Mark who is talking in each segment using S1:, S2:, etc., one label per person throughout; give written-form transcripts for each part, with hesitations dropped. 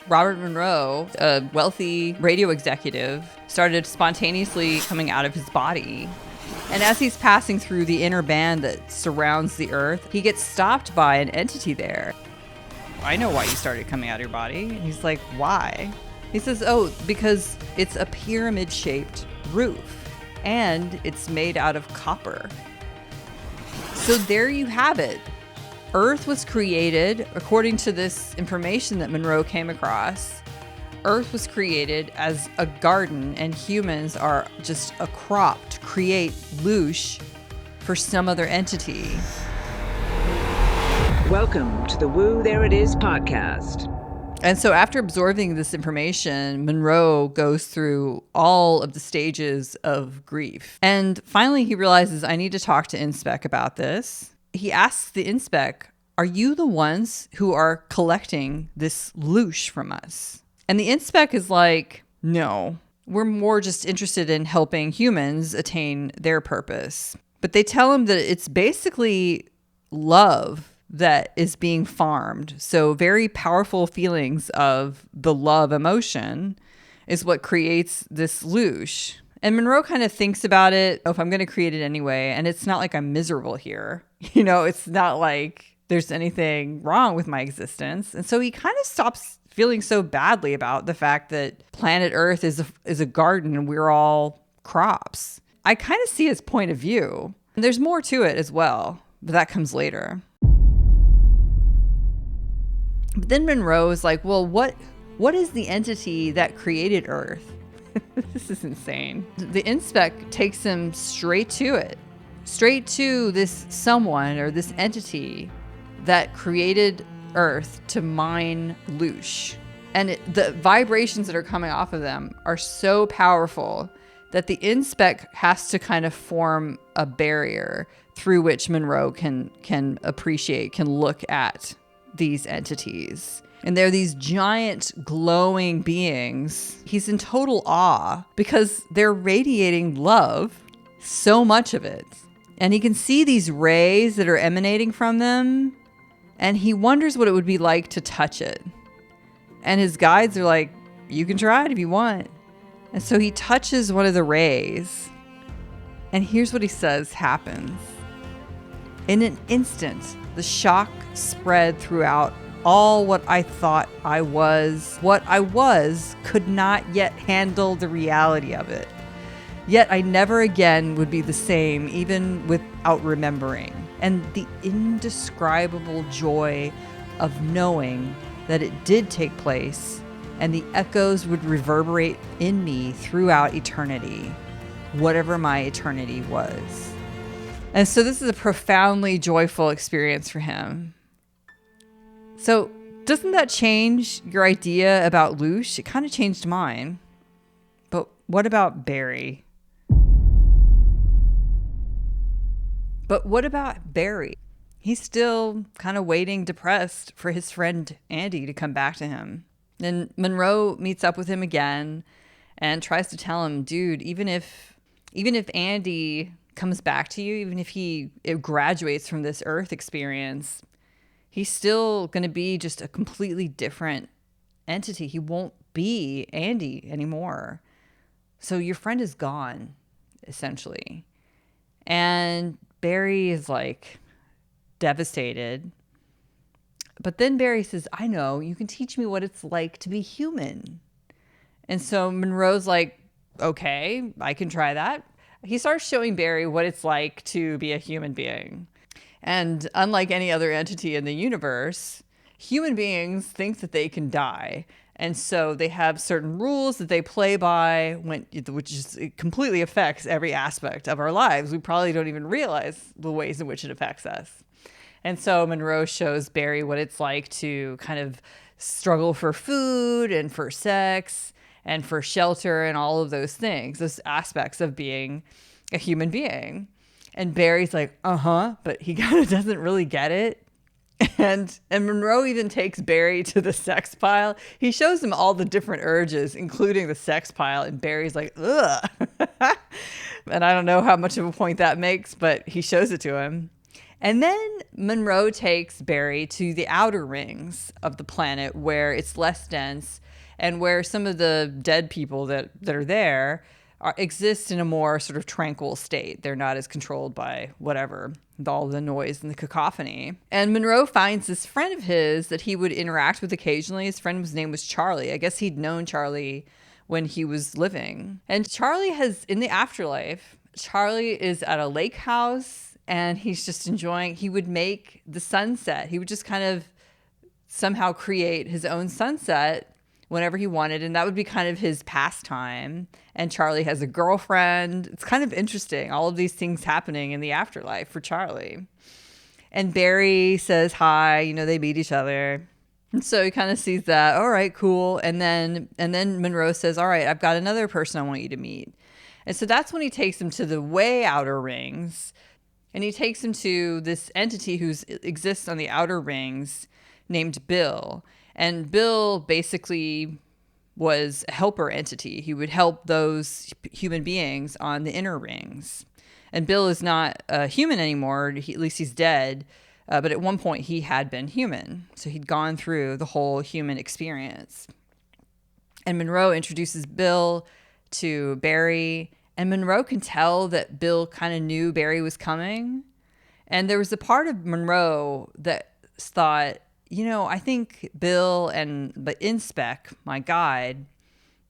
S1: Robert Monroe, a wealthy radio executive, started spontaneously coming out of his body. And as he's passing through the inner band that surrounds the earth, he gets stopped by an entity there. I know why you started coming out of your body. And he's like, why? He says, oh, because it's a pyramid-shaped roof and it's made out of copper. So there you have it. Earth was created, according to this information that Monroe came across, Earth was created as a garden and humans are just a crop to create loosh for some other entity.
S2: Welcome to the Woo There It Is podcast.
S1: And so after absorbing this information, Monroe goes through all of the stages of grief. And finally, he realizes, I need to talk to Inspec about this. He asks the Inspec, are you the ones who are collecting this loosh from us? And the Inspec is like, no, we're more just interested in helping humans attain their purpose. But they tell him that it's basically love that is being farmed. So very powerful feelings of the love emotion is what creates this loosh. And Monroe kind of thinks about it. Oh, if I'm going to create it anyway, and it's not like I'm miserable here. You know, it's not like there's anything wrong with my existence. And so he kind of stops feeling so badly about the fact that planet Earth is a garden and we're all crops. I kind of see his point of view. And there's more to it as well, but that comes later. But then Monroe is like, well, what is the entity that created Earth? This is insane. The Inspec takes him straight to it, straight to this someone or this entity that created Earth to mine loosh. And the vibrations that are coming off of them are so powerful that the Inspec has to kind of form a barrier through which Monroe can appreciate, can look at these entities. And they're these giant glowing beings. He's in total awe because they're radiating love, so much of it. And he can see these rays that are emanating from them. And he wonders what it would be like to touch it. And his guides are like, you can try it if you want. And so he touches one of the rays. And here's what he says happens. In an instant, the shock spread throughout all what I thought I was. What I was could not yet handle the reality of it. Yet I never again would be the same, even without remembering. And the indescribable joy of knowing that it did take place and the echoes would reverberate in me throughout eternity, whatever my eternity was. And so this is a profoundly joyful experience for him. So doesn't that change your idea about loosh? It kind of changed mine. But what about Barry? He's still kind of waiting, depressed, for his friend Andy to come back to him. And Monroe meets up with him again and tries to tell him, dude, even if Andy comes back to you, even if he graduates from this Earth experience, he's still going to be just a completely different entity. He won't be Andy anymore. So your friend is gone, essentially. And Barry is like devastated. But then Barry says, I know, you can teach me what it's like to be human. And so Monroe's like, okay, I can try that. He starts showing Barry what it's like to be a human being. And unlike any other entity in the universe, human beings think that they can die. And so they have certain rules that they play by, it completely affects every aspect of our lives. We probably don't even realize the ways in which it affects us. And so Monroe shows Barry what it's like to kind of struggle for food and for sex and for shelter and all of those things, those aspects of being a human being. And Barry's like, but he kind of doesn't really get it. And Monroe even takes Barry to the sex pile. He shows him all the different urges, including the sex pile. And Barry's like, ugh. And I don't know how much of a point that makes, but he shows it to him. And then Monroe takes Barry to the outer rings of the planet where it's less dense and where some of the dead people that are there exist in a more sort of tranquil state. They're not as controlled by whatever, all the noise and the cacophony. And Monroe finds this friend of his that he would interact with occasionally. His friend's name was Charlie. I guess he'd known Charlie when he was living. And Charlie has, in the afterlife, Charlie is at a lake house and he's just enjoying, he would make the sunset. He would just kind of somehow create his own sunset whenever he wanted. And that would be kind of his pastime. And Charlie has a girlfriend. It's kind of interesting. All of these things happening in the afterlife for Charlie. And Barry says hi, you know, they meet each other. And so he kind of sees that. All right, cool. And then Monroe says, all right, I've got another person I want you to meet. And so that's when he takes him to the way outer rings. And he takes him to this entity who exists on the outer rings named Bill. And Bill basically was a helper entity. He would help those human beings on the inner rings. And Bill is not a human anymore. At least he's dead. But at one point he had been human. So he'd gone through the whole human experience. And Monroe introduces Bill to Barry. And Monroe can tell that Bill kind of knew Barry was coming. And there was a part of Monroe that thought, you know, I think Bill and the Inspec, my guide,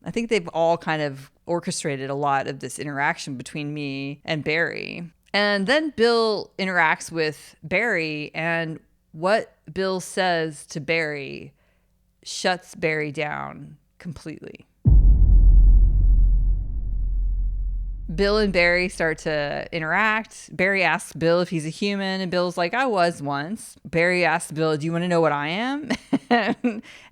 S1: I think they've all kind of orchestrated a lot of this interaction between me and Barry. And then Bill interacts with Barry, and what Bill says to Barry shuts Barry down completely. Bill and Barry start to interact. Barry asks Bill if he's a human, and Bill's like, I was once. Barry asks Bill, do you want to know what I am?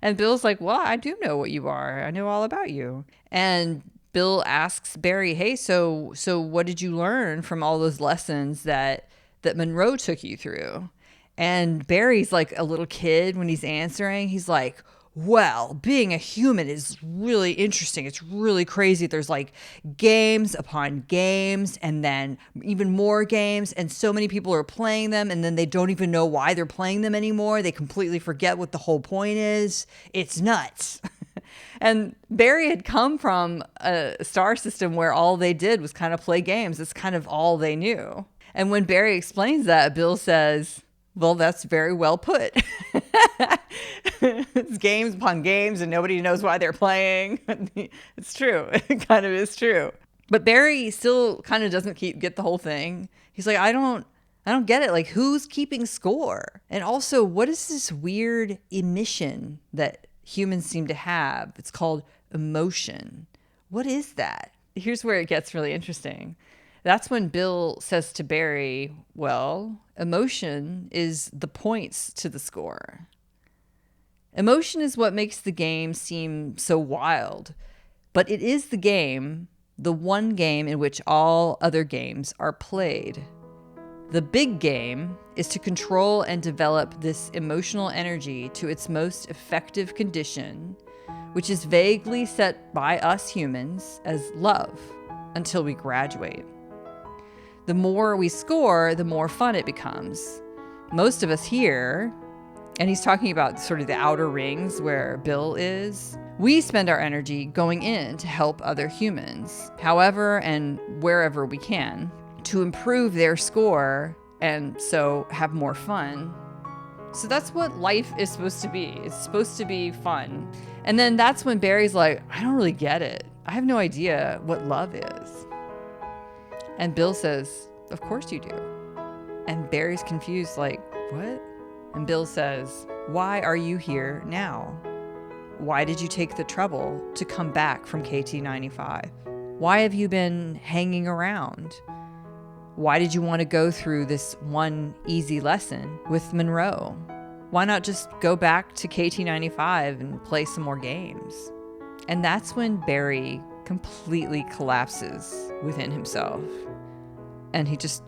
S1: And Bill's like, well, I do know what you are. I know all about you. And Bill asks Barry, hey, so what did you learn from all those lessons that Monroe took you through? And Barry's like a little kid when he's answering. He's like, well, being a human is really interesting. It's really crazy. There's like games upon games and then even more games. And so many people are playing them and then they don't even know why they're playing them anymore. They completely forget what the whole point is. It's nuts. And Barry had come from a star system where all they did was kind of play games. That's kind of all they knew. And when Barry explains that, Bill says, well, that's very well put. It's games upon games and nobody knows why they're playing. It's true. It kind of is true. But Barry still kind of doesn't get the whole thing. He's like, I don't get it. Like, who's keeping score? And also, what is this weird emission that humans seem to have? It's called emotion. What is that? Here's where it gets really interesting. That's when Bill says to Barry, well, emotion is the points to the score. Emotion is what makes the game seem so wild, but it is the game, the one game in which all other games are played. The big game is to control and develop this emotional energy to its most effective condition, which is vaguely set by us humans as love until we graduate. The more we score, the more fun it becomes. Most of us here, and he's talking about sort of the outer rings where Bill is, we spend our energy going in to help other humans, however and wherever we can, to improve their score and so have more fun. So that's what life is supposed to be. It's supposed to be fun. And then that's when Barry's like, I don't really get it. I have no idea what love is. And Bill says, of course you do. And Barry's confused, like, what? And Bill says, why are you here now? Why did you take the trouble to come back from KT95? Why have you been hanging around? Why did you want to go through this one easy lesson with Monroe? Why not just go back to KT95 and play some more games? And that's when Barry completely collapses within himself and he just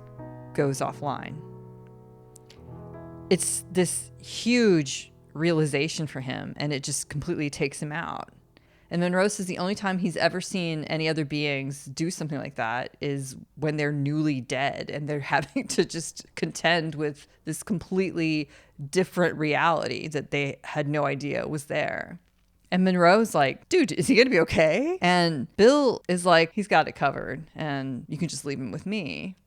S1: goes offline. It's this huge realization for him and it just completely takes him out. And Monroe says the only time he's ever seen any other beings do something like that is when they're newly dead and they're having to just contend with this completely different reality that they had no idea was there. And Monroe's like, dude, is he going to be okay? And Bill is like, he's got it covered and you can just leave him with me.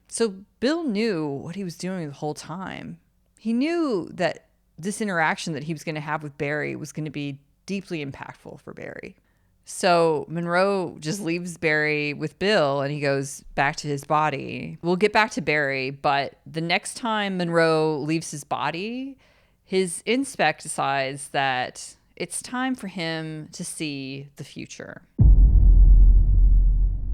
S1: So Bill knew what he was doing the whole time. He knew that this interaction that he was going to have with Barry was going to be deeply impactful for Barry. So Monroe just leaves Barry with Bill and he goes back to his body. We'll get back to Barry, but the next time Monroe leaves his body, his inspect decides that it's time for him to see the future.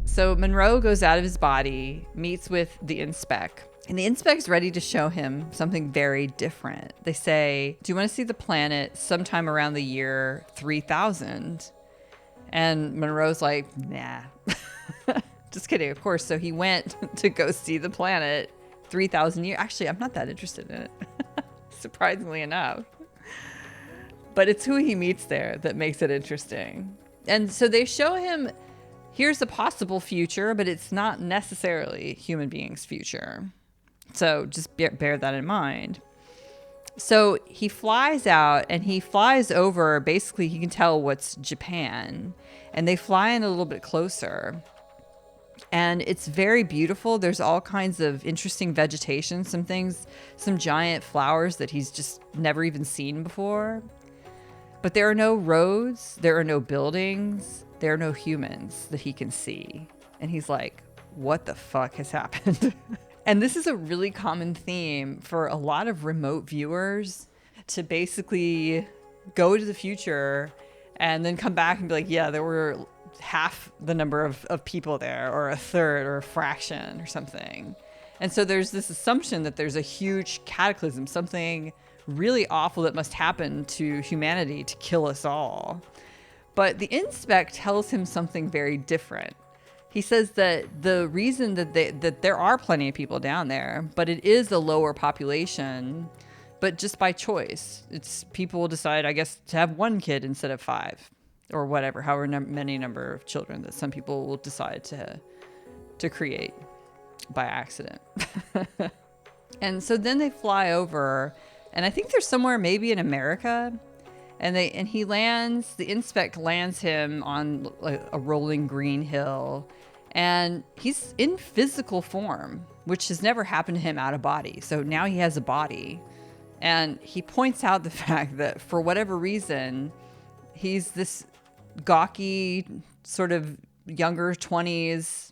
S1: So Monroe goes out of his body, meets with the inspect, and the inspect's ready to show him something very different. They say, do you want to see the planet sometime around the year 3000? And Monroe's like, nah. Just kidding, of course. So he went to go see the planet 3000 years. Actually, I'm not that interested in it, surprisingly enough. But it's who he meets there that makes it interesting. And so they show him, here's a possible future, but it's not necessarily human beings' future. So just bear that in mind. So he flies out and he flies over, basically he can tell what's Japan. And they fly in a little bit closer. And it's very beautiful. There's all kinds of interesting vegetation, some giant flowers that he's just never even seen before. But there are no roads, there are no buildings, there are no humans that he can see. And he's like, what the fuck has happened? And this is a really common theme for a lot of remote viewers, to basically go to the future and then come back and be like, yeah, there were half the number of people there, or a third, or a fraction, or something. And so there's this assumption that there's a huge cataclysm, something really awful that must happen to humanity to kill us all. But the inspect tells him something very different. He says that the reason that there are plenty of people down there, but it is a lower population, but just by choice. It's people will decide, I guess, to have one kid instead of 5, or whatever, however many number of children that some people will decide to create by accident. And so then they fly over, and I think they're somewhere maybe in America. And he lands, the inspect lands him on a rolling green hill, and he's in physical form, which has never happened to him out of body. So now he has a body, and he points out the fact that for whatever reason, he's this gawky, sort of younger 20s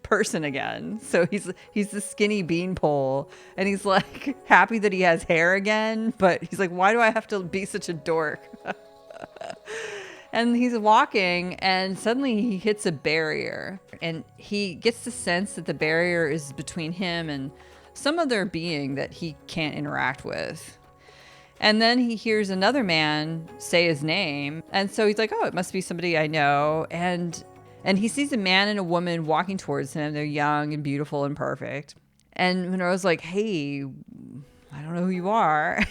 S1: person again. So he's the skinny beanpole, and he's like happy that he has hair again, but he's like, why do I have to be such a dork? And he's walking, and suddenly he hits a barrier, and he gets the sense that the barrier is between him and some other being that he can't interact with. And then he hears another man say his name, and so he's like, oh, it must be somebody I know. And he sees a man and a woman walking towards him. They're young and beautiful and perfect. And Monroe's like, hey, I don't know who you are.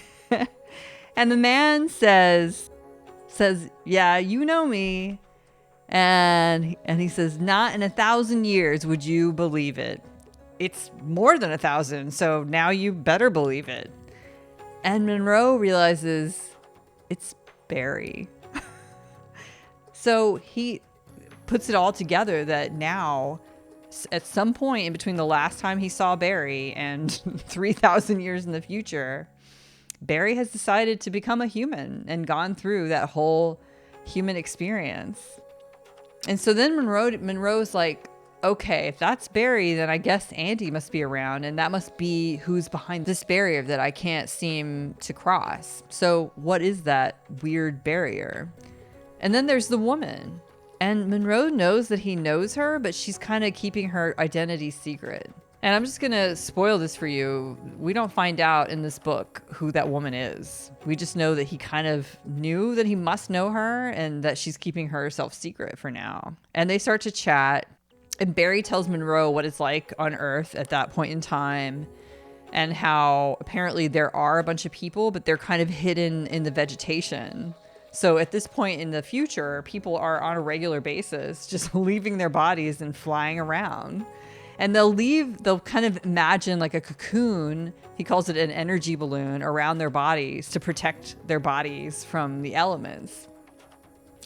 S1: And the man says, yeah, you know me. And he says, not in 1,000 years would you believe it. It's more than 1,000, so now you better believe it. And Monroe realizes it's Barry. So he puts it all together that now, at some point in between the last time he saw Barry and 3,000 years in the future, Barry has decided to become a human and gone through that whole human experience. And so then Monroe's like, okay, if that's Barry, then I guess Andy must be around, and that must be who's behind this barrier that I can't seem to cross. So what is that weird barrier? And then there's the woman. And Monroe knows that he knows her, but she's kind of keeping her identity secret. And I'm just going to spoil this for you. We don't find out in this book who that woman is. We just know that he kind of knew that he must know her and that she's keeping herself secret for now. And they start to chat. And Barry tells Monroe what it's like on Earth at that point in time, and how apparently there are a bunch of people, but they're kind of hidden in the vegetation. So at this point in the future, people are on a regular basis just leaving their bodies and flying around. And they'll kind of imagine like a cocoon, he calls it an energy balloon, around their bodies to protect their bodies from the elements.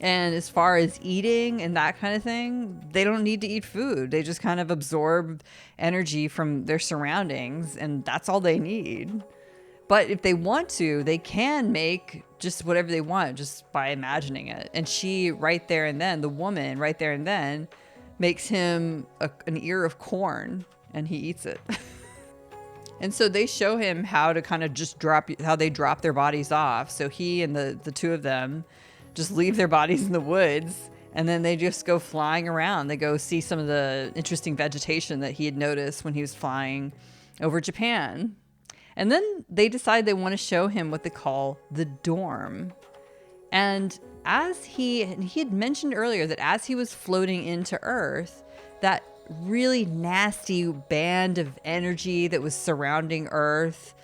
S1: And as far as eating and that kind of thing, they don't need to eat food. They just kind of absorb energy from their surroundings, and that's all they need. But if they want to, they can make just whatever they want just by imagining it. And she, right there and then, the woman, right there and then, makes him an ear of corn, and he eats it. And so they show him how to kind of just how they drop their bodies off. So he and the two of them just leave their bodies in the woods, and then they just go flying around. They go see some of the interesting vegetation that he had noticed when he was flying over Japan. And then they decide they want to show him what they call the dorm. And as he had mentioned earlier that as he was floating into Earth, that really nasty band of energy that was surrounding Earth,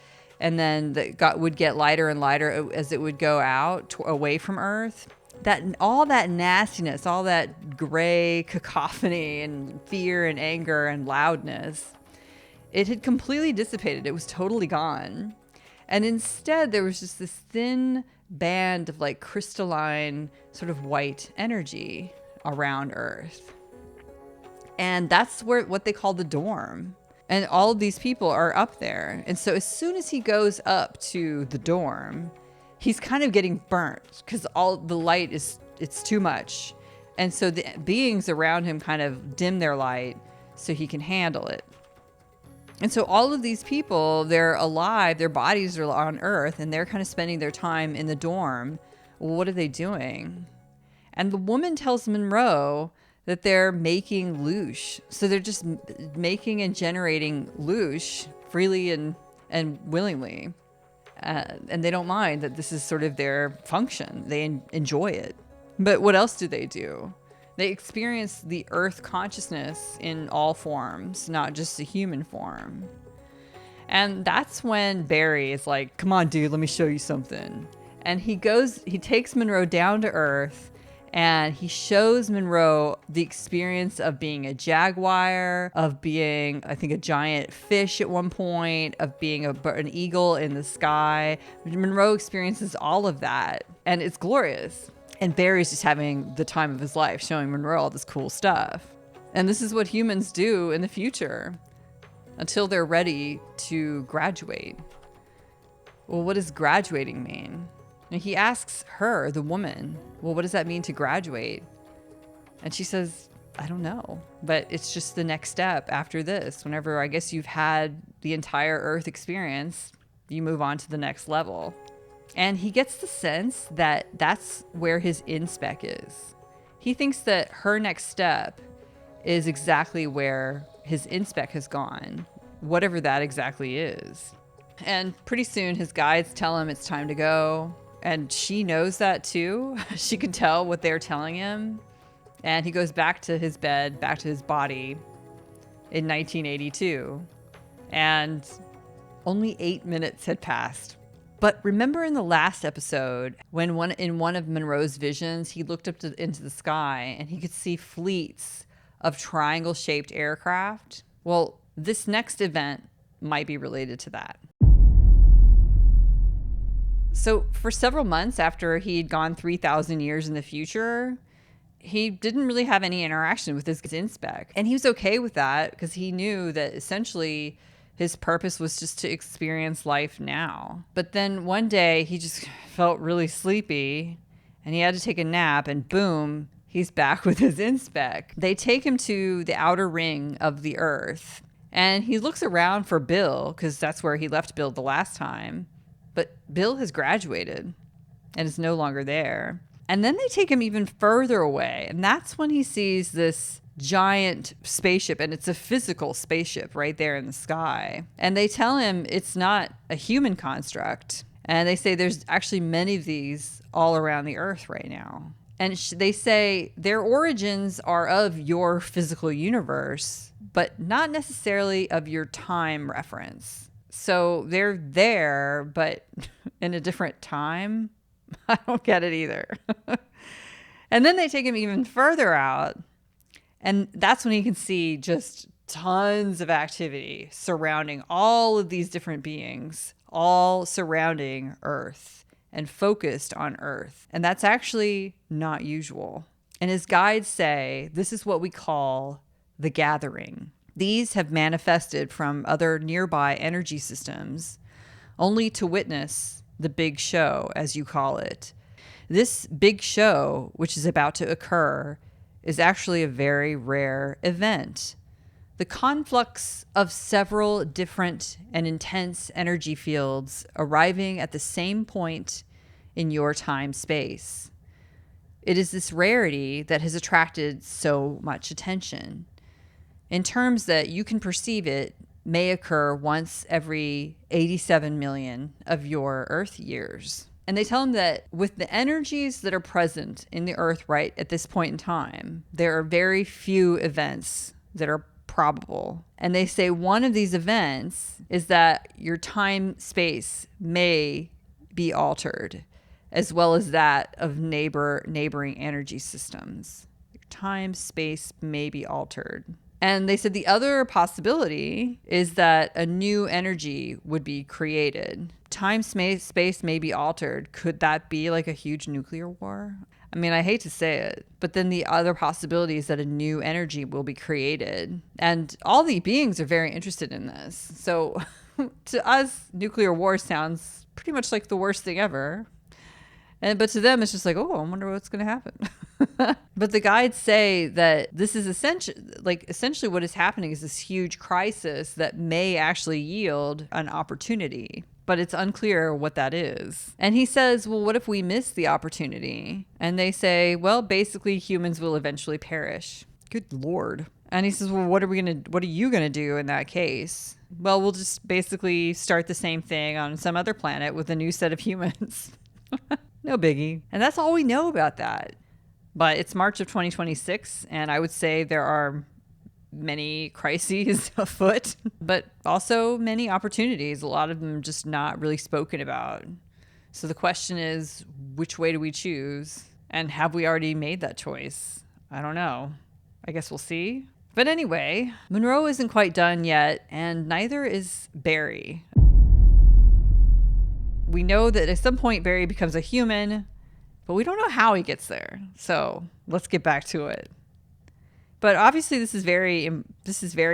S1: and then that would get lighter and lighter as it would go out away from Earth. That all that nastiness, all that gray cacophony and fear and anger and loudness, it had completely dissipated. It was totally gone. And instead, there was just this thin band of like crystalline sort of white energy around Earth. And that's what they call the dorm. And all of these people are up there. And so as soon as he goes up to the dorm, he's kind of getting burnt because all the light it's too much. And so the beings around him kind of dim their light so he can handle it. And so all of these people, they're alive, their bodies are on Earth, and they're kind of spending their time in the dorm. Well, what are they doing? And the woman tells Monroe that they're making loosh. So they're just making and generating loosh freely and willingly. And they don't mind that this is sort of their function. They enjoy it. But what else do? They experience the Earth consciousness in all forms, not just the human form. And that's when Barry is like, come on, dude, let me show you something. And he takes Monroe down to Earth, and he shows Monroe the experience of being a jaguar, of being, I think, a giant fish at one point, of being an eagle in the sky. Monroe experiences all of that, and it's glorious. And Barry's just having the time of his life, showing Monroe all this cool stuff. And this is what humans do in the future until they're ready to graduate. Well, what does graduating mean? And he asks her, the woman, well, what does that mean to graduate? And she says, I don't know, but it's just the next step after this. Whenever I guess you've had the entire Earth experience, you move on to the next level. And he gets the sense that that's where his inspec is. He thinks that her next step is exactly where his inspec has gone, whatever that exactly is. And pretty soon his guides tell him it's time to go. And she knows that too. She can tell what they're telling him. And he goes back to his bed, back to his body in 1982. And only 8 minutes had passed. But remember in the last episode, when in one of Monroe's visions, he looked up into the sky and he could see fleets of triangle-shaped aircraft? Well, this next event might be related to that. So for several months after he'd gone 3,000 years in the future, he didn't really have any interaction with his inspec. And he was okay with that because he knew that essentially his purpose was just to experience life now. But then one day he just felt really sleepy and he had to take a nap, and boom, he's back with his inspec. They take him to the outer ring of the Earth, and he looks around for Bill because that's where he left Bill the last time. But Bill has graduated and is no longer there. And then they take him even further away, and that's when he sees this giant spaceship, and it's a physical spaceship right there in the sky. And they tell him it's not a human construct. And they say there's actually many of these all around the Earth right now. And they say their origins are of your physical universe, but not necessarily of your time reference. So they're there, but in a different time. I don't get it either. And then they take him even further out. And that's when he can see just tons of activity surrounding all of these different beings, all surrounding Earth and focused on Earth. And that's actually not usual. And his guides say this is what we call the gathering. These have manifested from other nearby energy systems, only to witness the big show, as you call it. This big show, which is about to occur, is actually a very rare event. The conflux of several different and intense energy fields arriving at the same point in your time space. It is this rarity that has attracted so much attention. In terms that you can perceive, it may occur once every 87 million of your Earth years. And they tell him that with the energies that are present in the Earth right at this point in time, there are very few events that are probable. And they say one of these events is that your time space may be altered, as well as that of neighboring energy systems. Your time space may be altered. And they said the other possibility is that a new energy would be created. Time space may be altered. Could that be like a huge nuclear war? I mean, I hate to say it, but then the other possibility is that a new energy will be created. And all the beings are very interested in this. So to us, nuclear war sounds pretty much like the worst thing ever. But to them, it's just like, oh, I wonder what's going to happen. But the guides say that this is essentially what is happening is this huge crisis that may actually yield an opportunity. But it's unclear what that is. And he says, well, what if we miss the opportunity? And they say, well, basically humans will eventually perish. Good Lord. And he says, well, what are you going to do in that case? Well, we'll just basically start the same thing on some other planet with a new set of humans. No biggie. And that's all we know about that. But it's March of 2026, and I would say there are many crises afoot, but also many opportunities, a lot of them just not really spoken about. So the question is, which way do we choose? And have we already made that choice? I don't know. I guess we'll see. But anyway, Monroe isn't quite done yet, and neither is Barry. We know that at some point Barry becomes a human, but we don't know how he gets there. So let's get back to it. But obviously this is very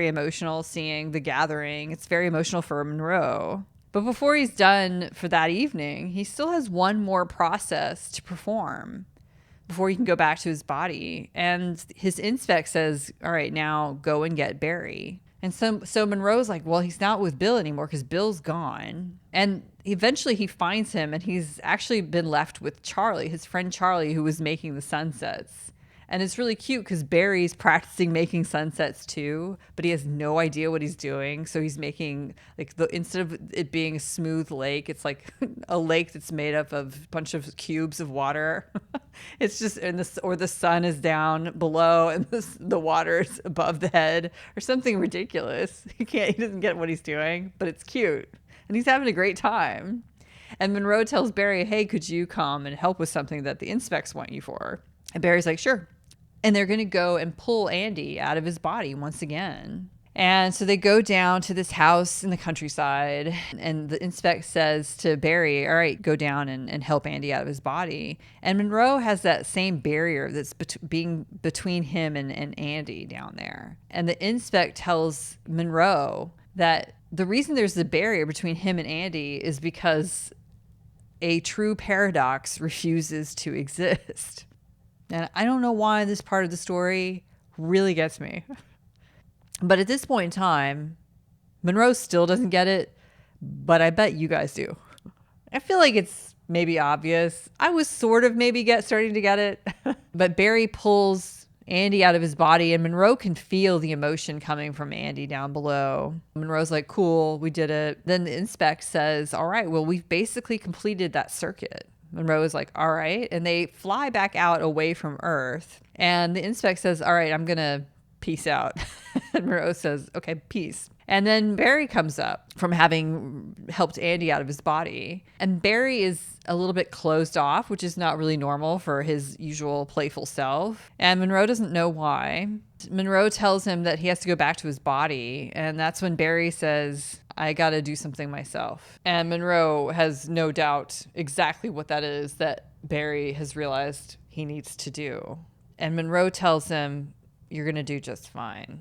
S1: emotional, seeing the gathering. It's very emotional for Monroe. But before he's done for that evening, he still has one more process to perform before he can go back to his body. And his inspect says, all right, now go and get Barry. And so Monroe's like, well, he's not with Bill anymore because Bill's gone. And eventually he finds him, and he's actually been left with Charlie, his friend Charlie, who was making the sunsets. And it's really cute because Barry's practicing making sunsets too, but he has no idea what he's doing. So he's making, like, instead of it being a smooth lake, it's like a lake that's made up of a bunch of cubes of water. It's just or the sun is down below and the water is above the head or something ridiculous. He doesn't get what he's doing, but it's cute. And he's having a great time. And Monroe tells Barry, hey, could you come and help with something that the inspects want you for? And Barry's like, sure. And they're going to go and pull Andy out of his body once again. And so they go down to this house in the countryside, and the inspect says to Barry, all right, go down and help Andy out of his body. And Monroe has that same barrier that's being between him and Andy down there. And the inspect tells Monroe that the reason there's the barrier between him and Andy is because a true paradox refuses to exist. And I don't know why this part of the story really gets me. But at this point in time, Monroe still doesn't get it, but I bet you guys do. I feel like it's maybe obvious. I was sort of starting to get it. But Barry pulls Andy out of his body, and Monroe can feel the emotion coming from Andy down below. Monroe's like, cool, we did it. Then the inspect says, all right, well, we've basically completed that circuit. Monroe is like, all right. And they fly back out away from Earth. And the inspect says, all right, I'm going to peace out. And Monroe says, okay, peace. And then Barry comes up from having helped Andy out of his body. And Barry is a little bit closed off, which is not really normal for his usual playful self. And Monroe doesn't know why. Monroe tells him that he has to go back to his body. And that's when Barry says, I got to do something myself. And Monroe has no doubt exactly what that is that Barry has realized he needs to do. And Monroe tells him, you're going to do just fine.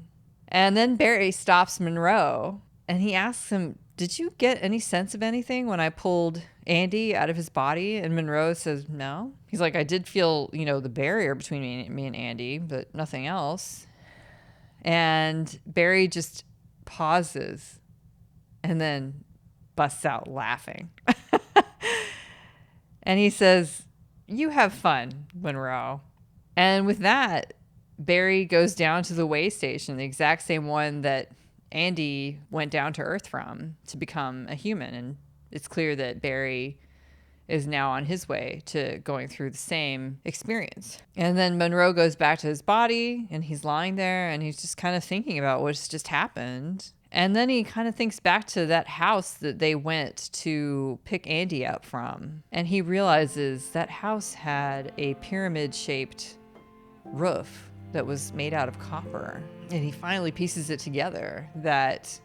S1: And then Barry stops Monroe and he asks him, did you get any sense of anything when I pulled Andy out of his body? And Monroe says, no. He's like, I did feel, the barrier between me and Andy, but nothing else. And Barry just pauses and then busts out laughing. And he says, you have fun, Monroe. And with that, Barry goes down to the way station, the exact same one that Andy went down to Earth from to become a human. And it's clear that Barry is now on his way to going through the same experience. And then Monroe goes back to his body and he's lying there and he's just kind of thinking about what's just happened. And then he kind of thinks back to that house that they went to pick Andy up from. And he realizes that house had a pyramid-shaped roof that was made out of copper. And he finally pieces it together that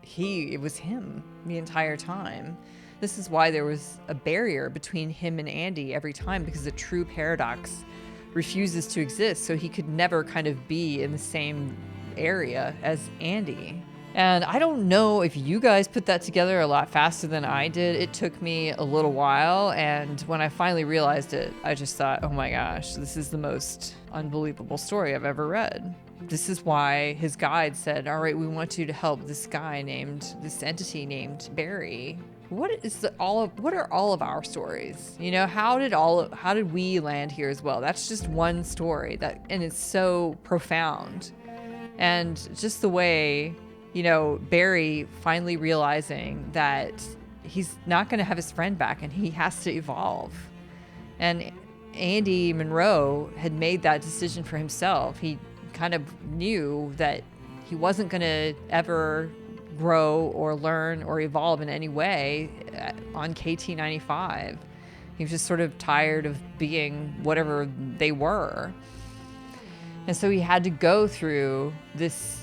S1: it was him the entire time. This is why there was a barrier between him and Andy every time, because the true paradox refuses to exist. So he could never kind of be in the same area as Andy. And I don't know if you guys put that together a lot faster than I did. It took me a little while. And when I finally realized it, I just thought, oh my gosh, this is the most unbelievable story I've ever read. This is why his guide said, all right, we want you to help this entity named Barry. What are all of our stories? How did we land here as well? That's just one story and it's so profound. And just the way, Barry finally realizing that he's not going to have his friend back and he has to evolve. And Andy Monroe had made that decision for himself. He kind of knew that he wasn't going to ever grow or learn or evolve in any way on KT-95. He was just sort of tired of being whatever they were. And so he had to go through this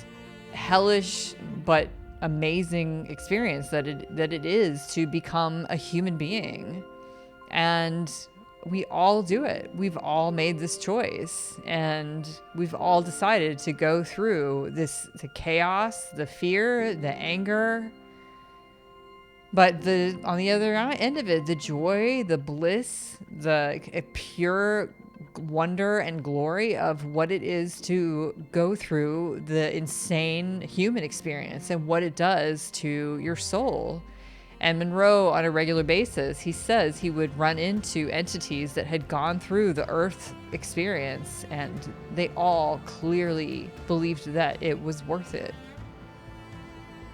S1: hellish but amazing experience that it is to become a human being. And we all do it. We've all made this choice, and we've all decided to go through the chaos, the fear, the anger, but on the other end of it, the joy, the bliss, the pure wonder and glory of what it is to go through the insane human experience and what it does to your soul. And Monroe, on a regular basis, he says he would run into entities that had gone through the Earth experience, and they all clearly believed that it was worth it.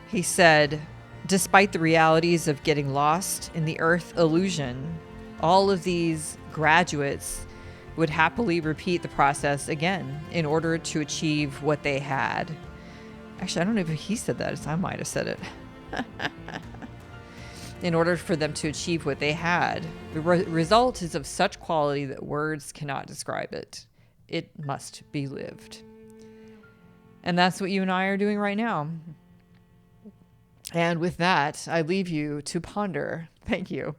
S1: He said, despite the realities of getting lost in the Earth illusion, all of these graduates would happily repeat the process again in order to achieve what they had. Actually, I don't know if he said that. I might have said it. In order for them to achieve what they had. The result is of such quality that words cannot describe it. It must be lived. And that's what you and I are doing right now. And with that, I leave you to ponder. Thank you.